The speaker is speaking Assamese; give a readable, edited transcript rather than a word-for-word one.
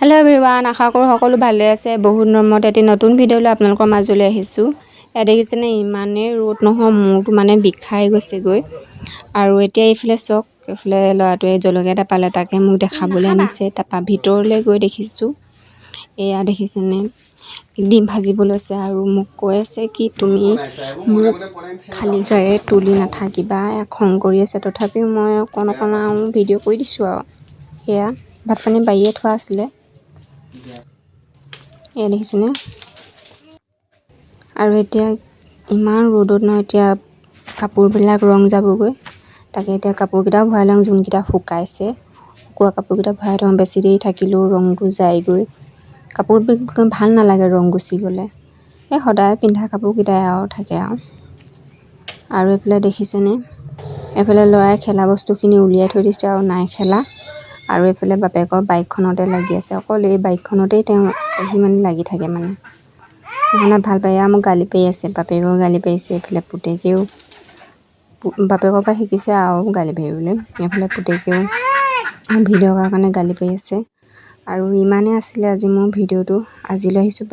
হেল্ল' এভৰিৱান, আশা কৰোঁ সকলো ভালে আছে। বহুত নৰ্মত এটি নতুন ভিডিঅ'লৈ আপোনালোকৰ মাজলৈ আহিছোঁ। ইয়াত দেখিছেনে ইমানেই ৰ'দ নহয়, মূৰটো মানে বিষাই গৈছেগৈ। আৰু এতিয়া এইফালে চাওক, এইফালে ল'ৰাটোৱে জলকীয়া এটা পালে, তাকে মোক দেখাবলৈ আনিছে। তাৰপৰা ভিতৰলৈ গৈ দেখিছোঁ, এয়া দেখিছেনে ডিম ভাজিব লৈছে আৰু মোক কৈ আছে কি তুমি মোক খালী গাৰে তুলি নাথাকিবা, খং কৰি আছে। তথাপিও মই অকণ আৰু ভিডিঅ' কৰি দিছোঁ আৰু এয়া ভাত পানী বাৰীয়ে থোৱা আছিলে। এয়া দেখিছেনে, আৰু এতিয়া ইমান ৰ'দত নহয়, এতিয়া কাপোৰবিলাক ৰং যাবগৈ। তাকে এতিয়া কাপোৰকেইটাও ভৰাই লওঁ, যোনকেইটা শুকাইছে। শুকোৱা কাপোৰকেইটা ভৰাই থওঁ, বেছি দেৰি থাকিলেও ৰংটো যায়গৈ। কাপোৰ ভাল নালাগে ৰং গুচি গ'লে। এই সদায় পিন্ধা কাপোৰকেইটাই আৰু থাকে আৰু এইফালে দেখিছেনে, এইফালে ল'ৰাই খেলা বস্তুখিনি উলিয়াই থৈ দিছে আৰু নাই খেলা। আৰু এইফালে বাপেকৰ বাইকখনতে লাগি আছে, অকল এই বাইকখনতেই তেওঁ মানে লাগি থাকে। মানে সেইখনত ভাল পায়। মোক গালি পাৰি আছে, বাপেকেও গালি পাৰিছে, এইফালে পুতেকেও বাপেকৰ পৰা শিকিছে আৰু গালি পাৰিবলৈ। এইফালে পুতেকেও ভিডিঅ' কৰাৰ কাৰণে গালি পাৰি আছে। আৰু ইমানেই আছিলে আজি মোৰ ভিডিঅ'টো। আজিলৈ আহিছোঁ।